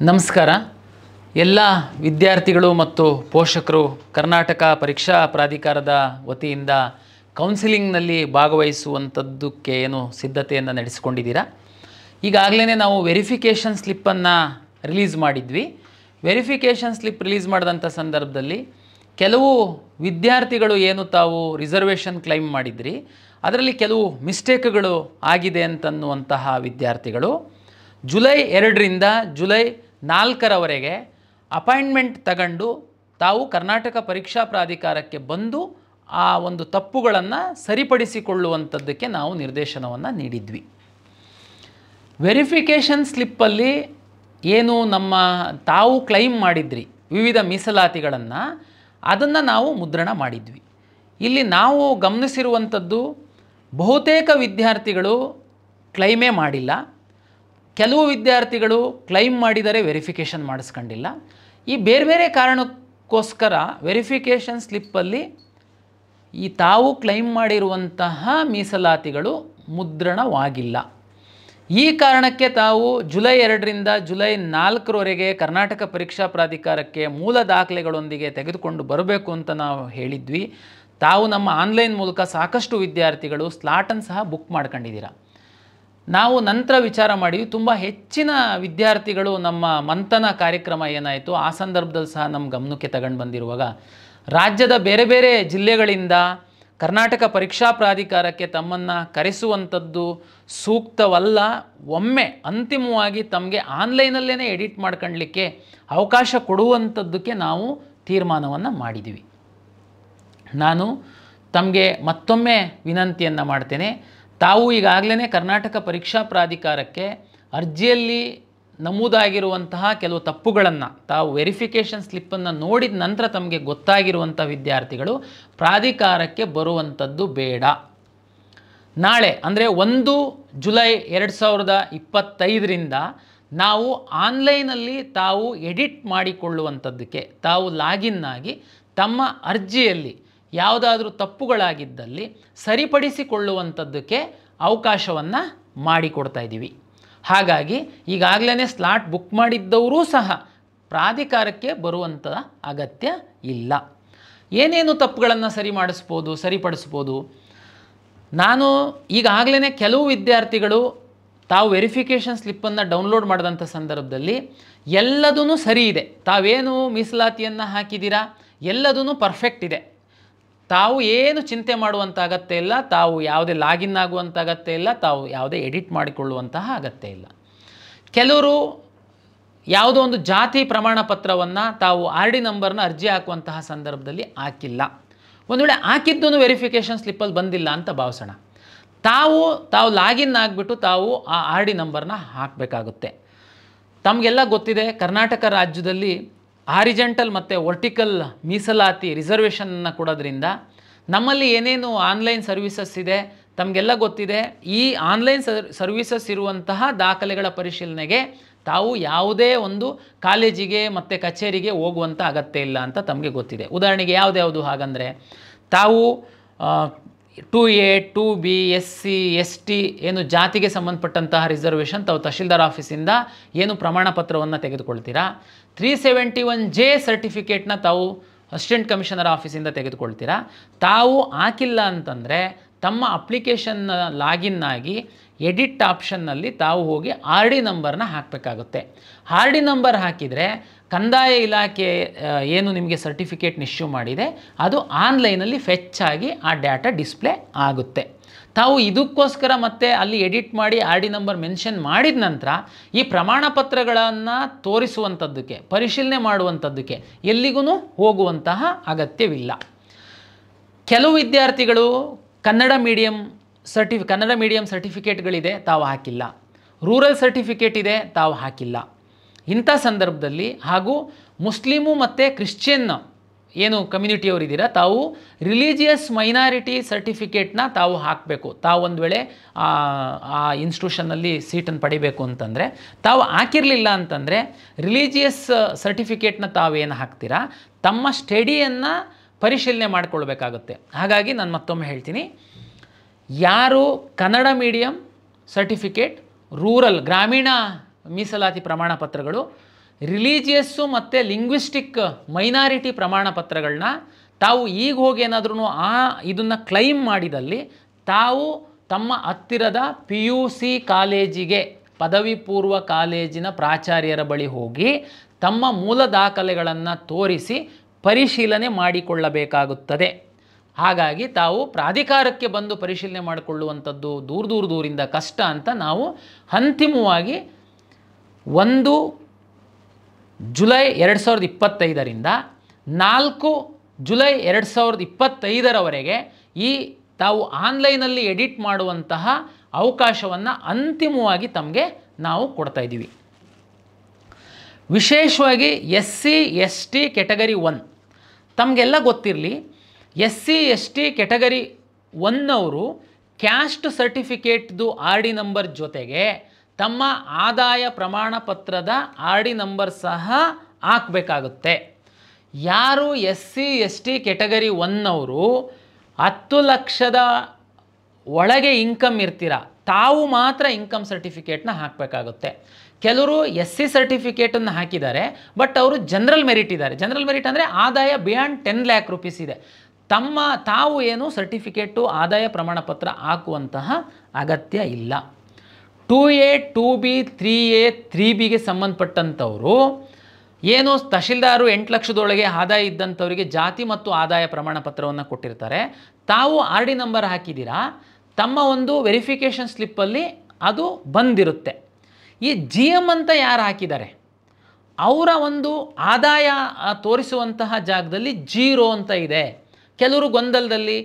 ನಮಸ್ಕಾರ. ಎಲ್ಲ ವಿದ್ಯಾರ್ಥಿಗಳು ಮತ್ತು ಪೋಷಕರು ಕರ್ನಾಟಕ ಪರೀಕ್ಷಾ ಪ್ರಾಧಿಕಾರದ ವತಿಯಿಂದ ಕೌನ್ಸಿಲಿಂಗ್ನಲ್ಲಿ ಭಾಗವಹಿಸುವಂಥದ್ದಕ್ಕೆ ಏನು ಸಿದ್ಧತೆಯನ್ನು ನಡೆಸಿಕೊಂಡಿದ್ದೀರಾ. ಈಗಾಗಲೇ ನಾವು ವೆರಿಫಿಕೇಷನ್ ಸ್ಲಿಪ್ಪನ್ನು ರಿಲೀಸ್ ಮಾಡಿದ್ವಿ. ವೆರಿಫಿಕೇಷನ್ ಸ್ಲಿಪ್ ರಿಲೀಸ್ ಮಾಡಿದಂಥ ಸಂದರ್ಭದಲ್ಲಿ ಕೆಲವು ವಿದ್ಯಾರ್ಥಿಗಳು ಏನು ತಾವು ರಿಸರ್ವೇಷನ್ ಕ್ಲೈಮ್ ಮಾಡಿದ್ರಿ ಅದರಲ್ಲಿ ಕೆಲವು ಮಿಸ್ಟೇಕ್ಗಳು ಆಗಿದೆ ಅಂತನ್ನುವಂತಹ ವಿದ್ಯಾರ್ಥಿಗಳು ಜುಲೈ 2ರಿಂದ ಜುಲೈ 4ರವರೆಗೆ ಅಪಾಯಿಂಟ್ಮೆಂಟ್ ತಗೊಂಡು ತಾವು ಕರ್ನಾಟಕ ಪರೀಕ್ಷಾ ಪ್ರಾಧಿಕಾರಕ್ಕೆ ಬಂದು ಆ ಒಂದು ತಪ್ಪುಗಳನ್ನು ಸರಿಪಡಿಸಿಕೊಳ್ಳುವಂಥದ್ದಕ್ಕೆ ನಾವು ನಿರ್ದೇಶನವನ್ನು ನೀಡಿದ್ವಿ. ವೆರಿಫಿಕೇಷನ್ ಸ್ಲಿಪ್ಪಲ್ಲಿ ಏನು ತಾವು ಕ್ಲೈಮ್ ಮಾಡಿದ್ರಿ ವಿವಿಧ ಮೀಸಲಾತಿಗಳನ್ನು ಅದನ್ನು ನಾವು ಮುದ್ರಣ ಮಾಡಿದ್ವಿ. ಇಲ್ಲಿ ನಾವು ಗಮನಿಸಿರುವಂಥದ್ದು ಬಹುತೇಕ ವಿದ್ಯಾರ್ಥಿಗಳು ಕ್ಲೈಮೇ ಮಾಡಿಲ್ಲ. ಕೆಲವು ವಿದ್ಯಾರ್ಥಿಗಳು ಕ್ಲೈಮ್ ಮಾಡಿದರೆ ವೆರಿಫಿಕೇಷನ್ ಮಾಡಿಸ್ಕೊಂಡಿಲ್ಲ. ಈ ಬೇರೆ ಬೇರೆ ಕಾರಣಕ್ಕೋಸ್ಕರ ವೆರಿಫಿಕೇಷನ್ ಸ್ಲಿಪ್ಪಲ್ಲಿ ಈ ತಾವು ಕ್ಲೈಮ್ ಮಾಡಿರುವಂತಹ ಮೀಸಲಾತಿಗಳು ಮುದ್ರಣವಾಗಿಲ್ಲ. ಈ ಕಾರಣಕ್ಕೆ ತಾವು ಜುಲೈ 2ರಿಂದ ಜುಲೈ 4ರವರೆಗೆ ಕರ್ನಾಟಕ ಪರೀಕ್ಷಾ ಪ್ರಾಧಿಕಾರಕ್ಕೆ ಮೂಲ ದಾಖಲೆಗಳೊಂದಿಗೆ ತೆಗೆದುಕೊಂಡು ಬರಬೇಕು ಅಂತ ನಾವು ಹೇಳಿದ್ವಿ. ತಾವು ನಮ್ಮ ಆನ್ಲೈನ್ ಮೂಲಕ ಸಾಕಷ್ಟು ವಿದ್ಯಾರ್ಥಿಗಳು ಸ್ಲಾಟನ್ನು ಸಹ ಬುಕ್ ಮಾಡ್ಕೊಂಡಿದ್ದೀರಾ. ನಾವು ನಂತರ ವಿಚಾರ ಮಾಡಿದ್ವಿ, ತುಂಬ ಹೆಚ್ಚಿನ ವಿದ್ಯಾರ್ಥಿಗಳು ನಮ್ಮ ಮಂಥನ ಕಾರ್ಯಕ್ರಮ ಏನಾಯಿತು ಆ ಸಂದರ್ಭದಲ್ಲಿ ಸಹ ನಮ್ಮ ಗಮನಕ್ಕೆ ತಗೊಂಡು ಬಂದಿರುವಾಗ ರಾಜ್ಯದ ಬೇರೆ ಬೇರೆ ಜಿಲ್ಲೆಗಳಿಂದ ಕರ್ನಾಟಕ ಪರೀಕ್ಷಾ ಪ್ರಾಧಿಕಾರಕ್ಕೆ ತಮ್ಮನ್ನು ಕರೆಸುವಂಥದ್ದು ಸೂಕ್ತವಲ್ಲ. ಒಮ್ಮೆ ಅಂತಿಮವಾಗಿ ತಮಗೆ ಆನ್ಲೈನಲ್ಲೇ ಎಡಿಟ್ ಮಾಡ್ಕೊಳ್ಳಲಿಕ್ಕೆ ಅವಕಾಶ ಕೊಡುವಂಥದ್ದಕ್ಕೆ ನಾವು ತೀರ್ಮಾನವನ್ನು ಮಾಡಿದ್ವಿ. ನಾನು ತಮಗೆ ಮತ್ತೊಮ್ಮೆ ವಿನಂತಿಯನ್ನು ಮಾಡ್ತೇನೆ. ತಾವು ಈಗಾಗಲೇ ಕರ್ನಾಟಕ ಪರೀಕ್ಷಾ ಪ್ರಾಧಿಕಾರಕ್ಕೆ ಅರ್ಜಿಯಲ್ಲಿ ನಮೂದಾಗಿರುವಂತಹ ಕೆಲವು ತಪ್ಪುಗಳನ್ನು ತಾವು ವೆರಿಫಿಕೇಷನ್ ಸ್ಲಿಪ್ಪನ್ನು ನೋಡಿದ ನಂತರ ತಮಗೆ ಗೊತ್ತಾಗಿರುವಂಥ ವಿದ್ಯಾರ್ಥಿಗಳು ಪ್ರಾಧಿಕಾರಕ್ಕೆ ಬರುವಂಥದ್ದು ಬೇಡ. ನಾಳೆ ಅಂದರೆ 1 ಜುಲೈ 2025ರಿಂದ ನಾವು ಆನ್ಲೈನಲ್ಲಿ ತಾವು ಎಡಿಟ್ ಮಾಡಿಕೊಳ್ಳುವಂಥದ್ದಕ್ಕೆ ತಾವು ಲಾಗಿನ್ ಆಗಿ ತಮ್ಮ ಅರ್ಜಿಯಲ್ಲಿ ಯಾವುದಾದ್ರೂ ತಪ್ಪುಗಳಾಗಿದ್ದಲ್ಲಿ ಸರಿಪಡಿಸಿಕೊಳ್ಳುವಂಥದ್ದಕ್ಕೆ ಅವಕಾಶವನ್ನು ಮಾಡಿಕೊಡ್ತಾ ಇದ್ದೀವಿ. ಹಾಗಾಗಿ ಈಗಾಗಲೇ ಸ್ಲಾಟ್ ಬುಕ್ ಮಾಡಿದ್ದವರೂ ಸಹ ಪ್ರಾಧಿಕಾರಕ್ಕೆ ಬರುವಂಥ ಅಗತ್ಯ ಇಲ್ಲ. ಏನೇನು ತಪ್ಪುಗಳನ್ನು ಸರಿಪಡಿಸ್ಬೋದು? ನಾನು ಈಗಾಗಲೇ ಕೆಲವು ವಿದ್ಯಾರ್ಥಿಗಳು ತಾವು ವೆರಿಫಿಕೇಷನ್ ಸ್ಲಿಪ್ಪನ್ನು ಡೌನ್ಲೋಡ್ ಮಾಡಿದಂಥ ಸಂದರ್ಭದಲ್ಲಿ ಎಲ್ಲದೂ ಸರಿ ಇದೆ, ತಾವೇನು ಮೀಸಲಾತಿಯನ್ನು ಹಾಕಿದ್ದೀರಾ ಎಲ್ಲದೂ ಪರ್ಫೆಕ್ಟ್ ಇದೆ, ತಾವು ಏನು ಚಿಂತೆ ಮಾಡುವಂಥ ಅಗತ್ಯ ಇಲ್ಲ, ತಾವು ಯಾವುದೇ ಲಾಗಿನ್ ಆಗುವಂಥ ಅಗತ್ಯ ಇಲ್ಲ, ತಾವು ಯಾವುದೇ ಎಡಿಟ್ ಮಾಡಿಕೊಳ್ಳುವಂತಹ ಅಗತ್ಯ ಇಲ್ಲ. ಕೆಲವರು ಯಾವುದೋ ಒಂದು ಜಾತಿ ಪ್ರಮಾಣ ಪತ್ರವನ್ನು ತಾವು RD ನಂಬರ್ನ ಅರ್ಜಿ ಹಾಕುವಂತಹ ಸಂದರ್ಭದಲ್ಲಿ ಹಾಕಿಲ್ಲ. ಒಂದು ವೇಳೆ ಹಾಕಿದ್ದೂ ವೆರಿಫಿಕೇಷನ್ ಸ್ಲಿಪ್ಪಲ್ಲಿ ಬಂದಿಲ್ಲ ಅಂತ ಭಾವಿಸೋಣ. ತಾವು ಲಾಗಿನ್ ಆಗಿಬಿಟ್ಟು ತಾವು ಆ RD ನಂಬರ್ನ ಹಾಕಬೇಕಾಗುತ್ತೆ. ತಮಗೆಲ್ಲ ಗೊತ್ತಿದೆ, ಕರ್ನಾಟಕ ರಾಜ್ಯದಲ್ಲಿ ಹಾರಿಜೆಂಟಲ್ ಮತ್ತು ವರ್ಟಿಕಲ್ ಮೀಸಲಾತಿ ರಿಸರ್ವೇಷನ್ನ ಕೊಡೋದ್ರಿಂದ ನಮ್ಮಲ್ಲಿ ಏನೇನು ಆನ್ಲೈನ್ ಸರ್ವಿಸಸ್ ಇದೆ ತಮಗೆಲ್ಲ ಗೊತ್ತಿದೆ. ಈ ಆನ್ಲೈನ್ ಸರ್ವಿಸಸ್ ಇರುವಂತಹ ದಾಖಲೆಗಳ ಪರಿಶೀಲನೆಗೆ ತಾವು ಯಾವುದೇ ಒಂದು ಕಾಲೇಜಿಗೆ ಮತ್ತು ಕಚೇರಿಗೆ ಹೋಗುವಂಥ ಅಗತ್ಯ ಇಲ್ಲ ಅಂತ ತಮಗೆ ಗೊತ್ತಿದೆ. ಉದಾಹರಣೆಗೆ ಯಾವುದು ಹಾಗಂದರೆ ತಾವು 2A 2B SC ST ಏನು ಜಾತಿಗೆ ಸಂಬಂಧಪಟ್ಟಂತಹ ರಿಸರ್ವೇಷನ್ ತಾವು ತಹಶೀಲ್ದಾರ್ ಆಫೀಸಿಂದ ಏನು ಪ್ರಮಾಣ ಪತ್ರವನ್ನು ತೆಗೆದುಕೊಳ್ತೀರಾ, 371J ಸರ್ಟಿಫಿಕೇಟ್ನ ತಾವು ಅಸಿಸ್ಟೆಂಟ್ ಕಮಿಷನರ್ ಆಫೀಸಿಂದ ತೆಗೆದುಕೊಳ್ತೀರಾ. ತಾವು ಹಾಕಿಲ್ಲ ಅಂತಂದರೆ ತಮ್ಮ ಅಪ್ಲಿಕೇಶನ್ ಲಾಗಿನ್ ಆಗಿ ಎಡಿಟ್ ಆಪ್ಷನ್ನಲ್ಲಿ ತಾವು ಹೋಗಿ RD ನಂಬರ್ನ ಹಾಕಬೇಕಾಗುತ್ತೆ. RD ನಂಬರ್ ಹಾಕಿದರೆ ಕಂದಾಯ ಇಲಾಖೆ ಏನು ನಿಮಗೆ ಸರ್ಟಿಫಿಕೇಟ್ನ ಇಶ್ಯೂ ಮಾಡಿದೆ ಅದು ಆನ್ಲೈನಲ್ಲಿ ಫೆಚ್ ಆಗಿ ಆ ಡಾಟಾ ಡಿಸ್ಪ್ಲೇ ಆಗುತ್ತೆ. ತಾವು ಇದಕ್ಕೋಸ್ಕರ ಮತ್ತೆ ಅಲ್ಲಿ ಎಡಿಟ್ ಮಾಡಿ RD ನಂಬರ್ ಮೆನ್ಷನ್ ಮಾಡಿದ ನಂತರ ಈ ಪ್ರಮಾಣ ಪತ್ರಗಳನ್ನು ತೋರಿಸುವಂಥದ್ದಕ್ಕೆ ಪರಿಶೀಲನೆ ಮಾಡುವಂಥದ್ದಕ್ಕೆ ಎಲ್ಲಿಗೂ ಹೋಗುವಂತಹ ಅಗತ್ಯವಿಲ್ಲ. ಕೆಲವು ವಿದ್ಯಾರ್ಥಿಗಳು ಕನ್ನಡ ಮೀಡಿಯಂ ಸರ್ಟಿಫಿಕೇಟ್ಗಳಿದೆ, ತಾವು ಹಾಕಿಲ್ಲ. ರೂರಲ್ ಸರ್ಟಿಫಿಕೇಟ್ ಇದೆ, ತಾವು ಹಾಕಿಲ್ಲ. ಇಂಥ ಸಂದರ್ಭದಲ್ಲಿ ಹಾಗೂ ಮುಸ್ಲಿಮು ಮತ್ತು ಕ್ರಿಶ್ಚಿಯನ್ ಏನು ಕಮ್ಯುನಿಟಿಯವರಿದ್ದೀರಾ ತಾವು ರಿಲಿಜಿಯಸ್ ಮೈನಾರಿಟಿ ಸರ್ಟಿಫಿಕೇಟ್ನ ತಾವು ಹಾಕಬೇಕು. ತಾವು ಒಂದು ವೇಳೆ ಆ ಇನ್ಸ್ಟಿಟ್ಯೂಷನ್ನಲ್ಲಿ ಸೀಟನ್ನು ಪಡಿಬೇಕು ಅಂತಂದರೆ ತಾವು ಹಾಕಿರಲಿಲ್ಲ ಅಂತಂದರೆ ರಿಲಿಜಿಯಸ್ ಸರ್ಟಿಫಿಕೇಟ್ನ ತಾವೇನು ಹಾಕ್ತೀರಾ ತಮ್ಮ ಸ್ಟಡಿಯನ್ನು ಪರಿಶೀಲನೆ ಮಾಡಿಕೊಳ್ಬೇಕಾಗುತ್ತೆ. ಹಾಗಾಗಿ ನಾನು ಮತ್ತೊಮ್ಮೆ ಹೇಳ್ತೀನಿ, ಯಾರು ಕನ್ನಡ ಮೀಡಿಯಂ ಸರ್ಟಿಫಿಕೇಟ್ ರೂರಲ್ ಗ್ರಾಮೀಣ ಮೀಸಲಾತಿ ಪ್ರಮಾಣ ಪತ್ರಗಳು ರಿಲಿಜಿಯಸ್ಸು ಮತ್ತು ಲಿಂಗ್ವಿಸ್ಟಿಕ್ ಮೈನಾರಿಟಿ ಪ್ರಮಾಣ ಪತ್ರಗಳನ್ನ ತಾವು ಈಗ ಹೋಗಿ ಏನಾದ್ರೂ ಇದನ್ನು ಕ್ಲೈಮ್ ಮಾಡಿದಲ್ಲಿ ತಾವು ತಮ್ಮ ಹತ್ತಿರದ PUC ಕಾಲೇಜಿಗೆ, ಪದವಿ ಪೂರ್ವ ಕಾಲೇಜಿನ ಪ್ರಾಚಾರ್ಯರ ಬಳಿ ಹೋಗಿ ತಮ್ಮ ಮೂಲ ದಾಖಲೆಗಳನ್ನು ತೋರಿಸಿ ಪರಿಶೀಲನೆ ಮಾಡಿಕೊಳ್ಳಬೇಕಾಗುತ್ತದೆ. ಹಾಗಾಗಿ ತಾವು ಪ್ರಾಧಿಕಾರಕ್ಕೆ ಬಂದು ಪರಿಶೀಲನೆ ಮಾಡಿಕೊಳ್ಳುವಂಥದ್ದು ದೂರದಿಂದ ಕಷ್ಟ ಅಂತ ನಾವು ಅಂತಿಮವಾಗಿ 1 ಜುಲೈ 2025ರಿಂದ 4 ಜುಲೈ 2025ರವರೆಗೆ ಈ ತಾವು ಆನ್ಲೈನಲ್ಲಿ ಎಡಿಟ್ ಮಾಡುವಂತಹ ಅವಕಾಶವನ್ನು ಅಂತಿಮವಾಗಿ ತಮಗೆ ನಾವು ಕೊಡ್ತಾ ಇದ್ದೀವಿ. ವಿಶೇಷವಾಗಿ SC ST ಕೆಟಗರಿ 1 ತಮಗೆಲ್ಲ ಗೊತ್ತಿರಲಿ, SC ST ಕೆಟಗರಿ 1 ಅವರು ಕ್ಯಾಸ್ಟ್ ಸರ್ಟಿಫಿಕೇಟ್ದು RD ನಂಬರ್ ಜೊತೆಗೆ ತಮ್ಮ ಆದಾಯ ಪ್ರಮಾಣ ಪತ್ರದ RD ನಂಬರ್ ಸಹ ಹಾಕಬೇಕಾಗುತ್ತೆ. ಯಾರು SC ST ಕೆಟಗರಿ 1 ಅವರು 10 ಲಕ್ಷದ ಒಳಗೆ ಇನ್ಕಮ್ ಇರ್ತೀರ, ತಾವು ಮಾತ್ರ ಇನ್ಕಮ್ ಸರ್ಟಿಫಿಕೇಟ್ನ ಹಾಕಬೇಕಾಗುತ್ತೆ. ಕೆಲವರು SC ಸರ್ಟಿಫಿಕೇಟನ್ನು ಹಾಕಿದ್ದಾರೆ, ಬಟ್ ಅವರು ಜನರಲ್ ಮೆರಿಟ್ ಇದ್ದಾರೆ. ಜನರಲ್ ಮೆರಿಟ್ ಅಂದರೆ ಆದಾಯ ಬಿಯಾಂಡ್ 10 ಲ್ಯಾಕ್ ರುಪೀಸ್ ಇದೆ. ತಾವು ಏನು ಸರ್ಟಿಫಿಕೇಟು ಆದಾಯ ಪ್ರಮಾಣ ಪತ್ರ ಹಾಕುವಂತಹ ಅಗತ್ಯ ಇಲ್ಲ. 2A 2B 3A 3Bಗೆ ಸಂಬಂಧಪಟ್ಟಂಥವರು ಏನು ತಹಶೀಲ್ದಾರು 8 ಲಕ್ಷದೊಳಗೆ ಆದಾಯ ಇದ್ದಂಥವರಿಗೆ ಜಾತಿ ಮತ್ತು ಆದಾಯ ಪ್ರಮಾಣ ಪತ್ರವನ್ನು ಕೊಟ್ಟಿರ್ತಾರೆ. ತಾವು RD ನಂಬರ್ ಹಾಕಿದ್ದೀರಾ, ತಮ್ಮ ಒಂದು ವೆರಿಫಿಕೇಷನ್ ಸ್ಲಿಪ್ಪಲ್ಲಿ ಅದು ಬಂದಿರುತ್ತೆ. ಈ GM ಅಂತ ಯಾರು ಹಾಕಿದ್ದಾರೆ ಅವರ ಒಂದು ಆದಾಯ ತೋರಿಸುವಂತಹ ಜಾಗದಲ್ಲಿ 0 ಅಂತ ಇದೆ. ಕೆಲವರು ಗೊಂದಲದಲ್ಲಿ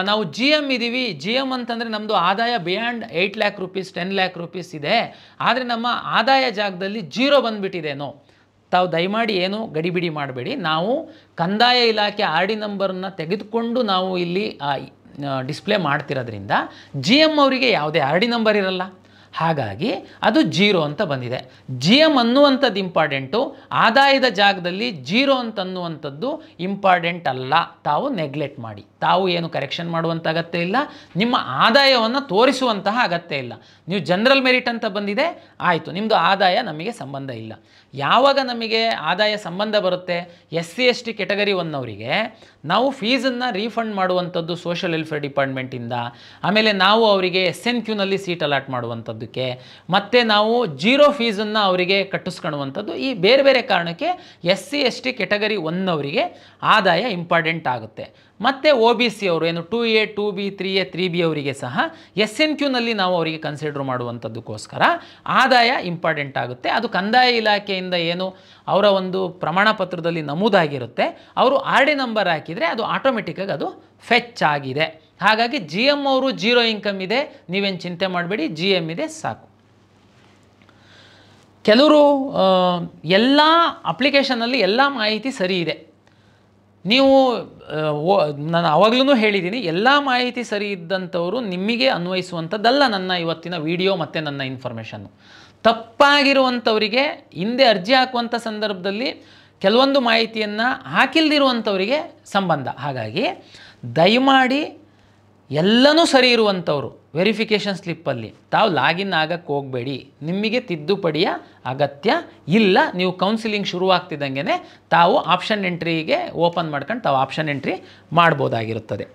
ನಾವು GM ಇದ್ದೀವಿ, GM ಅಂತಂದರೆ ನಮ್ಮದು ಆದಾಯ beyond 8 lac rupees 10 lac rupees ಇದೆ, ಆದರೆ ನಮ್ಮ ಆದಾಯ ಜಾಗದಲ್ಲಿ 0 ಬಂದುಬಿಟ್ಟಿದೇನೋ. ತಾವು ದಯಮಾಡಿ ಏನು ಗಡಿಬಿಡಿ ಮಾಡಬೇಡಿ. ನಾವು ಕಂದಾಯ ಇಲಾಖೆ RD ನಂಬರನ್ನು ತೆಗೆದುಕೊಂಡು ನಾವು ಇಲ್ಲಿ ಡಿಸ್ಪ್ಲೇ ಮಾಡ್ತಿರೋದ್ರಿಂದ GM ಅವರಿಗೆ ಯಾವುದೇ RD ನಂಬರ್ ಇರಲ್ಲ, ಹಾಗಾಗಿ ಅದು 0 ಅಂತ ಬಂದಿದೆ. GM ಅನ್ನುವಂಥದ್ದು ಇಂಪಾರ್ಟೆಂಟು, ಆದಾಯದ ಜಾಗದಲ್ಲಿ 0 ಅಂತ ಅನ್ನುವಂಥದ್ದು ಇಂಪಾರ್ಟೆಂಟ್ ಅಲ್ಲ. ತಾವು ನೆಗ್ಲೆಕ್ಟ್ ಮಾಡಿ, ತಾವು ಏನು ಕರೆಕ್ಷನ್ ಮಾಡುವಂಥ ಅಗತ್ಯ ಇಲ್ಲ, ನಿಮ್ಮ ಆದಾಯವನ್ನು ತೋರಿಸುವಂತಹ ಅಗತ್ಯ ಇಲ್ಲ. ನೀವು ಜನರಲ್ ಮೆರಿಟ್ ಅಂತ ಬಂದಿದೆ, ಆಯಿತು, ನಿಮ್ಮದು ಆದಾಯ ನಮಗೆ ಸಂಬಂಧ ಇಲ್ಲ. ಯಾವಾಗ ನಮಗೆ ಆದಾಯ ಸಂಬಂಧ ಬರುತ್ತೆ, SC ST ಕೆಟಗರಿ 1 ಅವರಿಗೆ ನಾವು ಫೀಸನ್ನು ರೀಫಂಡ್ ಮಾಡುವಂಥದ್ದು ಸೋಷಿಯಲ್ ವೆಲ್ಫೇರ್ ಡಿಪಾರ್ಟ್ಮೆಂಟಿಂದ, ಆಮೇಲೆ ನಾವು ಅವರಿಗೆ SNQನಲ್ಲಿ ಸೀಟ್ ಅಲಾಟ್ ಮಾಡುವಂಥದ್ದಕ್ಕೆ, ಮತ್ತು ನಾವು 0 ಫೀಸನ್ನು ಅವರಿಗೆ ಕಟ್ಟಿಸ್ಕೊಳ್ಳುವಂಥದ್ದು, ಈ ಬೇರೆ ಬೇರೆ ಕಾರಣಕ್ಕೆ SC ST ಕೆಟಗರಿ 1 ಅವರಿಗೆ ಆದಾಯ ಇಂಪಾರ್ಟೆಂಟ್ ಆಗುತ್ತೆ. ಮತ್ತು OBC ಅವರು ಏನು 2A 2B 3A 3B ಅವರಿಗೆ ಸಹ SNQನಲ್ಲಿ ನಾವು ಅವರಿಗೆ ಕನ್ಸಿಡರ್ ಮಾಡುವಂಥದ್ದಕ್ಕೋಸ್ಕರ ಆದಾಯ ಇಂಪಾರ್ಟೆಂಟ್ ಆಗುತ್ತೆ. ಅದು ಕಂದಾಯ ಇಲಾಖೆಯಿಂದ ಏನು ಅವರ ಒಂದು ಪ್ರಮಾಣ ಪತ್ರದಲ್ಲಿ ನಮೂದಾಗಿರುತ್ತೆ, ಅವರು RD ನಂಬರ್ ಹಾಕಿದರೆ ಅದು ಆಟೋಮೆಟಿಕ್ಕಾಗಿ ಅದು ಫೆಚ್ ಆಗಿದೆ. ಹಾಗಾಗಿ GM ಅವರು 0 ಇನ್ಕಮ್ ಇದೆ, ನೀವೇನು ಚಿಂತೆ ಮಾಡಬೇಡಿ, GM ಇದೆ ಸಾಕು. ಕೆಲವರು ಎಲ್ಲ ಅಪ್ಲಿಕೇಶನಲ್ಲಿ ಎಲ್ಲ ಮಾಹಿತಿ ಸರಿ ಇದೆ, ನೀವು ನಾನು ಆವಾಗಲೂ ಹೇಳಿದ್ದೀನಿ, ಎಲ್ಲ ಮಾಹಿತಿ ಸರಿ ಇದ್ದಂಥವರು ನಿಮಗೆ ಅನ್ವಯಿಸುವಂಥದ್ದಲ್ಲ ನನ್ನ ಇವತ್ತಿನ ವಿಡಿಯೋ ಮತ್ತು ನನ್ನ ಇನ್ಫಾರ್ಮೇಷನ್ನು. ತಪ್ಪಾಗಿರುವಂಥವರಿಗೆ ಹಿಂದೆ ಅರ್ಜಿ ಹಾಕುವಂಥ ಸಂದರ್ಭದಲ್ಲಿ ಕೆಲವೊಂದು ಮಾಹಿತಿಯನ್ನು ಹಾಕಿಲ್ದಿರುವಂಥವರಿಗೆ ಸಂಬಂಧ. ಹಾಗಾಗಿ ದಯಮಾಡಿ ಎಲ್ಲನೂ ಸರಿ ಇರುವಂಥವ್ರು ವೆರಿಫಿಕೇಷನ್ ಸ್ಲಿಪ್ಪಲ್ಲಿ ತಾವು ಲಾಗಿನ್ ಆಗಕ್ಕೆ ಹೋಗಬೇಡಿ, ನಿಮಗೆ ತಿದ್ದುಪಡಿಯ ಅಗತ್ಯ ಇಲ್ಲ. ನೀವು ಕೌನ್ಸಿಲಿಂಗ್ ಶುರುವಾಗ್ತಿದ್ದಂಗೆ ತಾವು ಆಪ್ಷನ್ ಎಂಟ್ರಿಗೆ ಓಪನ್ ಮಾಡ್ಕೊಂಡು ತಾವು ಆಪ್ಷನ್ ಎಂಟ್ರಿ ಮಾಡ್ಬೋದಾಗಿರುತ್ತದೆ.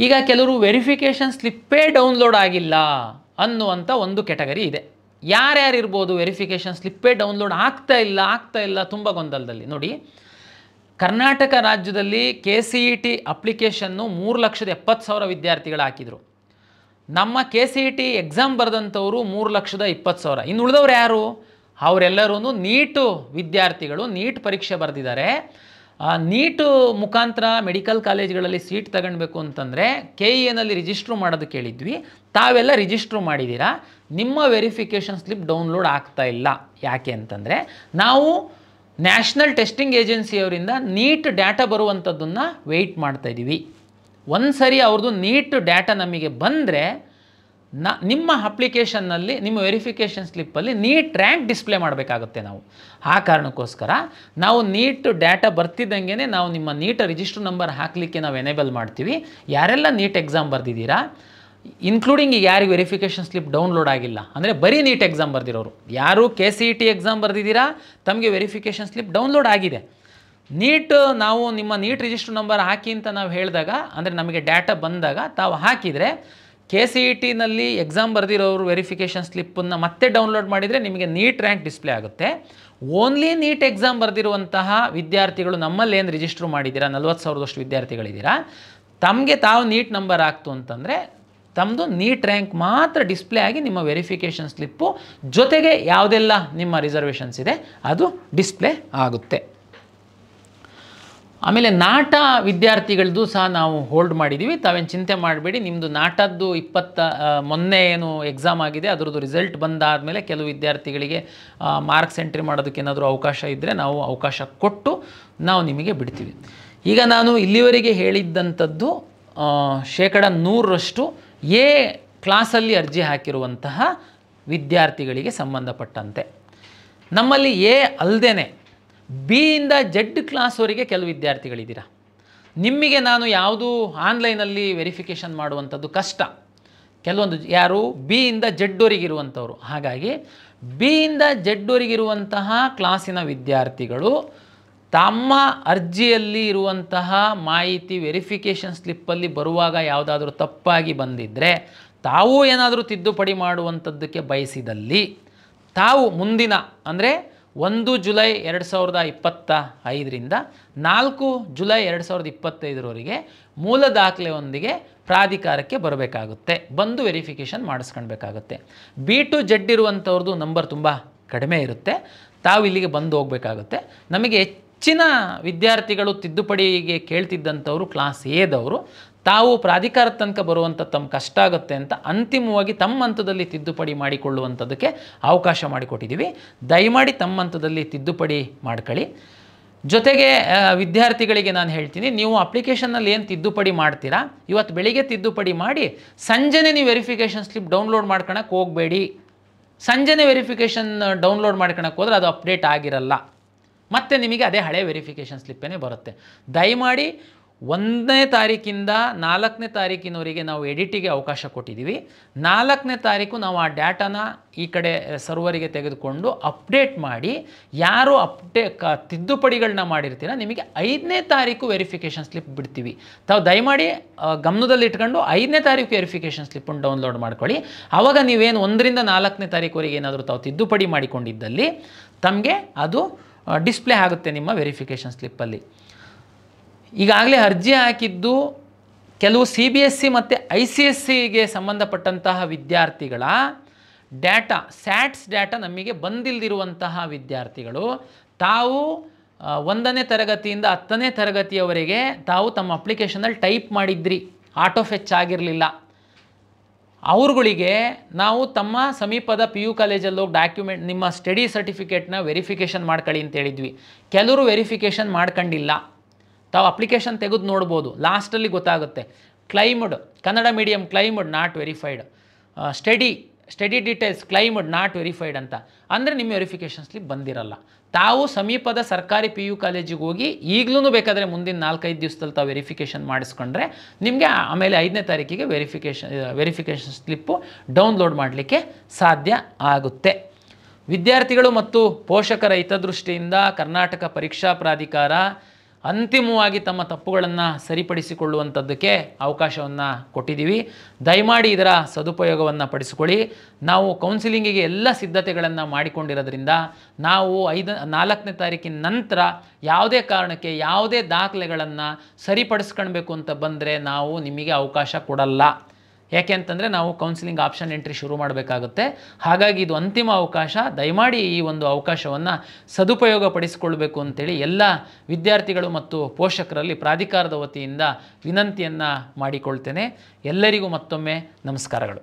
ಈಗ ಕೆಲವರು ವೆರಿಫಿಕೇಷನ್ ಸ್ಲಿಪ್ಪೇ ಡೌನ್ಲೋಡ್ ಆಗಿಲ್ಲ ಅನ್ನುವಂಥ ಒಂದು ಕೆಟಗರಿ ಇದೆ. ಯಾರ್ಯಾರು ಇರ್ಬೋದು ವೆರಿಫಿಕೇಷನ್ ಸ್ಲಿಪ್ಪೇ ಡೌನ್ಲೋಡ್ ಆಗ್ತಾ ಇಲ್ಲ ತುಂಬ ಗೊಂದಲದಲ್ಲಿ? ನೋಡಿ, ಕರ್ನಾಟಕ ರಾಜ್ಯದಲ್ಲಿ KCET ಅಪ್ಲಿಕೇಶನ್ನು 3,70,000 ವಿದ್ಯಾರ್ಥಿಗಳು ಹಾಕಿದರು. ನಮ್ಮ KCET ಎಕ್ಸಾಮ್ ಬರೆದಂಥವರು 3,20,000. ಇನ್ನು ಉಳಿದವ್ರು ಯಾರು? ಅವರೆಲ್ಲರೂ ನೀಟು ವಿದ್ಯಾರ್ಥಿಗಳು, ನೀಟ್ ಪರೀಕ್ಷೆ ಬರೆದಿದ್ದಾರೆ. ನೀಟು ಮುಖಾಂತರ ಮೆಡಿಕಲ್ ಕಾಲೇಜ್ಗಳಲ್ಲಿ ಸೀಟ್ ತಗೊಳ್ಬೇಕು ಅಂತಂದರೆ KEAನಲ್ಲಿ ರಿಜಿಸ್ಟ್ರು ಮಾಡೋದು ಕೇಳಿದ್ವಿ. ತಾವೆಲ್ಲ ರಿಜಿಸ್ಟ್ರು ಮಾಡಿದ್ದೀರಾ, ನಿಮ್ಮ ವೆರಿಫಿಕೇಷನ್ ಸ್ಲಿಪ್ ಡೌನ್ಲೋಡ್ ಆಗ್ತಾ ಇಲ್ಲ. ಯಾಕೆ ಅಂತಂದರೆ ನಾವು ನ್ಯಾಷನಲ್ ಟೆಸ್ಟಿಂಗ್ ಏಜೆನ್ಸಿಯವರಿಂದ ನೀಟ್ ಡಾಟಾ ಬರುವಂಥದ್ದನ್ನು ವೆಯ್ಟ್ ಮಾಡ್ತಾಯಿದ್ದೀವಿ. ಒಂದು ಸರಿ ಅವ್ರದ್ದು ನೀಟ್ ಡಾಟಾ ನಮಗೆ ಬಂದರೆ ನಿಮ್ಮ ಅಪ್ಲಿಕೇಶನ್ನಲ್ಲಿ ನಿಮ್ಮ ವೆರಿಫಿಕೇಷನ್ ಸ್ಲಿಪ್ಪಲ್ಲಿ ನೀಟ್ ರ್ಯಾಂಕ್ ಡಿಸ್ಪ್ಲೇ ಮಾಡಬೇಕಾಗುತ್ತೆ ನಾವು. ಆ ಕಾರಣಕ್ಕೋಸ್ಕರ ನಾವು ನೀಟ್ ಡಾಟಾ ಬರ್ತಿದ್ದಂಗೆ ನಾವು ನಿಮ್ಮ ನೀಟ್ ರಿಜಿಸ್ಟರ್ ನಂಬರ್ ಹಾಕಲಿಕ್ಕೆ ನಾವು ಎನೇಬಲ್ ಮಾಡ್ತೀವಿ. ಯಾರೆಲ್ಲ ನೀಟ್ ಎಕ್ಸಾಮ್ ಬರೆದಿದ್ದೀರಾ ಇನ್ಕ್ಲೂಡಿಂಗ್ ಈಗ ಯಾರಿಗೆ ವೆರಿಫಿಕೇಷನ್ ಸ್ಲಿಪ್ ಡೌನ್ಲೋಡ್ ಆಗಿಲ್ಲ ಅಂದರೆ ಬರೀ ನೀಟ್ ಎಕ್ಸಾಮ್ ಬರೆದಿರೋರು, ಯಾರು KCET ಎಕ್ಸಾಮ್ ಬರೆದಿದ್ದೀರಾ ತಮಗೆ ವೆರಿಫಿಕೇಷನ್ ಸ್ಲಿಪ್ ಡೌನ್ಲೋಡ್ ಆಗಿದೆ. ನೀಟ್ ನಾವು ನಿಮ್ಮ ನೀಟ್ ರಿಜಿಸ್ಟರ್ ನಂಬರ್ ಹಾಕಿ ಅಂತ ನಾವು ಹೇಳಿದಾಗ, ಅಂದರೆ ನಮಗೆ ಡಾಟಾ ಬಂದಾಗ ತಾವು ಹಾಕಿದರೆ KCETನಲ್ಲಿ ಎಕ್ಸಾಮ್ ಬರೆದಿರೋರು ವೆರಿಫಿಕೇಷನ್ ಸ್ಲಿಪ್ಪನ್ನು ಮತ್ತೆ ಡೌನ್ಲೋಡ್ ಮಾಡಿದರೆ ನಿಮಗೆ ನೀಟ್ ರ್ಯಾಂಕ್ ಡಿಸ್ಪ್ಲೇ ಆಗುತ್ತೆ. ಓನ್ಲಿ ನೀಟ್ ಎಕ್ಸಾಮ್ ಬರೆದಿರುವಂತಹ ವಿದ್ಯಾರ್ಥಿಗಳು ನಮ್ಮಲ್ಲಿ ಏನು ರಿಜಿಸ್ಟ್ರ್ ಮಾಡಿದ್ದೀರಾ, 40,000 ವಿದ್ಯಾರ್ಥಿಗಳಿದ್ದೀರಾ, ತಮಗೆ ತಾವು ನೀಟ್ ನಂಬರ್ ಆಗ್ತು ಅಂತಂದರೆ ತಮ್ಮದು ನೀಟ್ ರ್ಯಾಂಕ್ ಮಾತ್ರ ಡಿಸ್ಪ್ಲೇ ಆಗಿ ನಿಮ್ಮ ವೆರಿಫಿಕೇಷನ್ ಸ್ಲಿಪ್ಪು ಜೊತೆಗೆ ಯಾವುದೆಲ್ಲ ನಿಮ್ಮ ರಿಸರ್ವೇಷನ್ಸ್ ಇದೆ ಅದು ಡಿಸ್ಪ್ಲೇ ಆಗುತ್ತೆ. ಆಮೇಲೆ ನಾಟ ವಿದ್ಯಾರ್ಥಿಗಳದ್ದು ಸಹ ನಾವು ಹೋಲ್ಡ್ ಮಾಡಿದ್ದೀವಿ, ತಾವೇನು ಚಿಂತೆ ಮಾಡಬೇಡಿ. ನಿಮ್ಮದು ನಾಟದ್ದು ಮೊನ್ನೆ ಏನು ಎಕ್ಸಾಮ್ ಆಗಿದೆ ಅದರದ್ದು ರಿಸಲ್ಟ್ ಬಂದಾದಮೇಲೆ ಕೆಲವು ವಿದ್ಯಾರ್ಥಿಗಳಿಗೆ ಮಾರ್ಕ್ಸ್ ಎಂಟ್ರಿ ಮಾಡೋದಕ್ಕೆ ಏನಾದರೂ ಅವಕಾಶ ಇದ್ದರೆ ನಾವು ಅವಕಾಶ ಕೊಟ್ಟು ನಾವು ನಿಮಗೆ ಬಿಡ್ತೀವಿ. ಈಗ ನಾನು ಇಲ್ಲಿವರೆಗೆ ಹೇಳಿದ್ದಂಥದ್ದು 100% ಎ ಕ್ಲಾಸಲ್ಲಿ ಅರ್ಜಿ ಹಾಕಿರುವಂತಹ ವಿದ್ಯಾರ್ಥಿಗಳಿಗೆ ಸಂಬಂಧಪಟ್ಟಂತೆ. ನಮ್ಮಲ್ಲಿ ಎ ಅಲ್ಲದೇ ಬಿ ಇಂದ ಜೆಡ್ ಕ್ಲಾಸ್ವರೆಗೆ ಕೆಲವು ವಿದ್ಯಾರ್ಥಿಗಳಿದ್ದೀರಾ. ನಿಮಗೆ ನಾನು ಯಾವುದು ಆನ್ಲೈನಲ್ಲಿ ವೆರಿಫಿಕೇಷನ್ ಮಾಡುವಂಥದ್ದು ಕಷ್ಟ, ಕೆಲವೊಂದು ಯಾರು ಬಿ ಇಂದ ಜೆಡ್ವರೆಗಿರುವಂಥವ್ರು. ಹಾಗಾಗಿ ಬಿ ಇಂದ ಜೆಡ್ವರೆಗಿರುವಂತಹ ಕ್ಲಾಸಿನ ವಿದ್ಯಾರ್ಥಿಗಳು ತಮ್ಮ ಅರ್ಜಿಯಲ್ಲಿ ಇರುವಂತಹ ಮಾಹಿತಿ ವೆರಿಫಿಕೇಷನ್ ಸ್ಲಿಪ್ಪಲ್ಲಿ ಬರುವಾಗ ಯಾವುದಾದ್ರೂ ತಪ್ಪಾಗಿ ಬಂದಿದ್ದರೆ, ತಾವು ಏನಾದರೂ ತಿದ್ದುಪಡಿ ಮಾಡುವಂಥದ್ದಕ್ಕೆ ಬಯಸಿದಲ್ಲಿ ತಾವು ಮುಂದಿನ ಅಂದರೆ 1 ಜುಲೈ 2025ರಿಂದ 4 ಜುಲೈ 2025ರವರೆಗೆ ಮೂಲ ದಾಖಲೆಯೊಂದಿಗೆ ಪ್ರಾಧಿಕಾರಕ್ಕೆ ಬರಬೇಕಾಗುತ್ತೆ, ಬಂದು ವೆರಿಫಿಕೇಷನ್ ಮಾಡಿಸ್ಕೊಳ್ಬೇಕಾಗುತ್ತೆ. ಬಿ ಟು ಜೆಡ್ ಇರುವಂಥವ್ರದ್ದು ನಂಬರ್ ತುಂಬ ಕಡಿಮೆ ಇರುತ್ತೆ, ತಾವು ಇಲ್ಲಿಗೆ ಬಂದು ಹೋಗಬೇಕಾಗುತ್ತೆ. ನಮಗೆ ಹೆಚ್ಚಿನ ವಿದ್ಯಾರ್ಥಿಗಳು ತಿದ್ದುಪಡಿಗೆ ಕೇಳ್ತಿದ್ದಂಥವರು ಕ್ಲಾಸ್ ಎದವರು, ತಾವು ಪ್ರಾಧಿಕಾರ ತನಕ ಬರುವಂಥ ತಮ್ಮ ಕಷ್ಟ ಆಗುತ್ತೆ ಅಂತ ಅಂತಿಮವಾಗಿ ತಮ್ಮ ಹಂತದಲ್ಲಿ ತಿದ್ದುಪಡಿ ಮಾಡಿಕೊಳ್ಳುವಂಥದ್ದಕ್ಕೆ ಅವಕಾಶ ಮಾಡಿಕೊಟ್ಟಿದ್ದೀವಿ. ದಯಮಾಡಿ ತಮ್ಮ ಹಂತದಲ್ಲಿ ತಿದ್ದುಪಡಿ ಮಾಡ್ಕೊಳ್ಳಿ. ಜೊತೆಗೆ ವಿದ್ಯಾರ್ಥಿಗಳಿಗೆ ನಾನು ಹೇಳ್ತೀನಿ, ನೀವು ಅಪ್ಲಿಕೇಶನ್ನಲ್ಲಿ ಏನು ತಿದ್ದುಪಡಿ ಮಾಡ್ತೀರಾ ಇವತ್ತು ಬೆಳಿಗ್ಗೆ ತಿದ್ದುಪಡಿ ಮಾಡಿ ಸಂಜೆನೇ ನೀವು ವೆರಿಫಿಕೇಷನ್ ಸ್ಲಿಪ್ ಡೌನ್ಲೋಡ್ ಮಾಡ್ಕೊಳಕ್ಕೆ ಹೋಗಬೇಡಿ. ಸಂಜೆನೇ ವೆರಿಫಿಕೇಷನ್ ಡೌನ್ಲೋಡ್ ಮಾಡ್ಕೊಳಕ್ಕೆ ಹೋದರೆ ಅದು ಅಪ್ಡೇಟ್ ಆಗಿರಲ್ಲ, ಮತ್ತು ನಿಮಗೆ ಅದೇ ಹಳೆ ವೆರಿಫಿಕೇಷನ್ ಸ್ಲಿಪ್ಪೇ ಬರುತ್ತೆ. ದಯಮಾಡಿ 1ನೇ ತಾರೀಕಿಂದ 4ನೇ ತಾರೀಕಿನವರೆಗೆ ನಾವು ಎಡಿಟಿಗೆ ಅವಕಾಶ ಕೊಟ್ಟಿದ್ದೀವಿ. 4ನೇ ತಾರೀಕು ನಾವು ಆ ಡಾಟಾನ ಈ ಕಡೆ ಸರ್ವರಿಗೆ ತೆಗೆದುಕೊಂಡು ಅಪ್ಡೇಟ್ ಮಾಡಿ, ಯಾರು ತಿದ್ದುಪಡಿಗಳನ್ನ ಮಾಡಿರ್ತೀರ ನಿಮಗೆ 5ನೇ ತಾರೀಕು ವೆರಿಫಿಕೇಷನ್ ಸ್ಲಿಪ್ ಬಿಡ್ತೀವಿ. ತಾವು ದಯಮಾಡಿ ಗಮನದಲ್ಲಿ ಇಟ್ಕೊಂಡು 5ನೇ ತಾರೀಕು ವೆರಿಫಿಕೇಷನ್ ಸ್ಲಿಪ್ಪನ್ನು ಡೌನ್ಲೋಡ್ ಮಾಡ್ಕೊಳ್ಳಿ. ಆವಾಗ ನೀವೇನು 1ರಿಂದ 4ನೇ ತಾರೀಕುವರೆಗೆ ಏನಾದರೂ ತಾವು ತಿದ್ದುಪಡಿ ಮಾಡಿಕೊಂಡಿದ್ದಲ್ಲಿ ತಮಗೆ ಅದು ಡಿಸ್ಪ್ಲೇ ಆಗುತ್ತೆ ನಿಮ್ಮ ವೆರಿಫಿಕೇಷನ್ ಸ್ಲಿಪ್ಪಲ್ಲಿ. ಈಗಾಗಲೇ ಅರ್ಜಿ ಹಾಕಿದ್ದು ಕೆಲವು CBSE ಮತ್ತು ICSEಗೆ ಸಂಬಂಧಪಟ್ಟಂತಹ ವಿದ್ಯಾರ್ಥಿಗಳ ಡಾಟಾ ಸ್ಯಾಟ್ಸ್ ಡಾಟಾ ನಮಗೆ ಬಂದಿಲ್ಲದಿರುವಂತಹ ವಿದ್ಯಾರ್ಥಿಗಳು, ತಾವು 1ನೇ ತರಗತಿಯಿಂದ 10ನೇ ತರಗತಿಯವರೆಗೆ ತಾವು ತಮ್ಮ ಅಪ್ಲಿಕೇಶನಲ್ಲಿ ಟೈಪ್ ಮಾಡಿದ್ರಿ, ಆಟೋ ಫೆಚ್ ಆಗಿರಲಿಲ್ಲ, ಅವ್ರುಗಳಿಗೆ ನಾವು ತಮ್ಮ ಸಮೀಪದ PU ಕಾಲೇಜಲ್ಲಿ ಹೋಗಿ ಡಾಕ್ಯುಮೆಂಟ್ ನಿಮ್ಮ ಸ್ಟಡಿ ಸರ್ಟಿಫಿಕೇಟ್ನ ವೆರಿಫಿಕೇಷನ್ ಮಾಡ್ಕೊಳ್ಳಿ ಅಂತ ಹೇಳಿದ್ವಿ. ಕೆಲವರು ವೆರಿಫಿಕೇಷನ್ ಮಾಡ್ಕೊಂಡಿಲ್ಲ, ತಾವು ಅಪ್ಲಿಕೇಶನ್ ತೆಗೆದು ನೋಡ್ಬೋದು, ಲಾಸ್ಟಲ್ಲಿ ಗೊತ್ತಾಗುತ್ತೆ. Claimed Kannada medium claimed not verified, study details claimed not verified ಅಂತ, ಅಂದರೆ ನಿಮ್ಮ ವೆರಿಫಿಕೇಷನ್ ಸ್ಲಿಪ್ ಬಂದಿರಲ್ಲ. ತಾವು ಸಮೀಪದ ಸರ್ಕಾರಿ PU ಕಾಲೇಜಿಗೆ ಹೋಗಿ ಈಗಲೂ ಬೇಕಾದರೆ ಮುಂದಿನ 4-5 ದಿವಸದಲ್ಲಿ ತಾವು ವೆರಿಫಿಕೇಷನ್ ಮಾಡಿಸ್ಕೊಂಡ್ರೆ ನಿಮಗೆ ಆಮೇಲೆ 5ನೇ ತಾರೀಕಿಗೆ ವೆರಿಫಿಕೇಷನ್ ಸ್ಲಿಪ್ಪು ಡೌನ್ಲೋಡ್ ಮಾಡಲಿಕ್ಕೆ ಸಾಧ್ಯ ಆಗುತ್ತೆ. ವಿದ್ಯಾರ್ಥಿಗಳು ಮತ್ತು ಪೋಷಕರ ಹಿತದೃಷ್ಟಿಯಿಂದ ಕರ್ನಾಟಕ ಪರೀಕ್ಷಾ ಪ್ರಾಧಿಕಾರ ಅಂತಿಮವಾಗಿ ತಮ್ಮ ತಪ್ಪುಗಳನ್ನು ಸರಿಪಡಿಸಿಕೊಳ್ಳುವಂಥದ್ದಕ್ಕೆ ಅವಕಾಶವನ್ನು ಕೊಟ್ಟಿದ್ದೀವಿ. ದಯಮಾಡಿ ಇದರ ಸದುಪಯೋಗವನ್ನು ಪಡಿಸಿಕೊಳ್ಳಿ. ನಾವು ಕೌನ್ಸಿಲಿಂಗಿಗೆ ಎಲ್ಲ ಸಿದ್ಧತೆಗಳನ್ನು ಮಾಡಿಕೊಂಡಿರೋದ್ರಿಂದ ನಾವು 4ನೇ ತಾರೀಕಿನ ನಂತರ ಯಾವುದೇ ಕಾರಣಕ್ಕೆ ಯಾವುದೇ ದಾಖಲೆಗಳನ್ನು ಸರಿಪಡಿಸ್ಕೊಳ್ಬೇಕು ಅಂತ ಬಂದರೆ ನಾವು ನಿಮಗೆ ಅವಕಾಶ ಕೊಡಲ್ಲ. ಯಾಕೆ ಅಂತಂದರೆ ನಾವು ಕೌನ್ಸಿಲಿಂಗ್ ಆಪ್ಷನ್ ಎಂಟ್ರಿ ಶುರು ಮಾಡಬೇಕಾಗುತ್ತೆ. ಹಾಗಾಗಿ ಇದು ಅಂತಿಮ ಅವಕಾಶ. ದಯಮಾಡಿ ಈ ಒಂದು ಅವಕಾಶವನ್ನು ಸದುಪಯೋಗ ಪಡಿಸಿಕೊಳ್ಬೇಕು ಅಂತೇಳಿ ಎಲ್ಲ ವಿದ್ಯಾರ್ಥಿಗಳು ಮತ್ತು ಪೋಷಕರಲ್ಲಿ ಪ್ರಾಧಿಕಾರದ ವತಿಯಿಂದ ವಿನಂತಿಯನ್ನು ಮಾಡಿಕೊಳ್ತೇನೆ. ಎಲ್ಲರಿಗೂ ಮತ್ತೊಮ್ಮೆ ನಮಸ್ಕಾರಗಳು.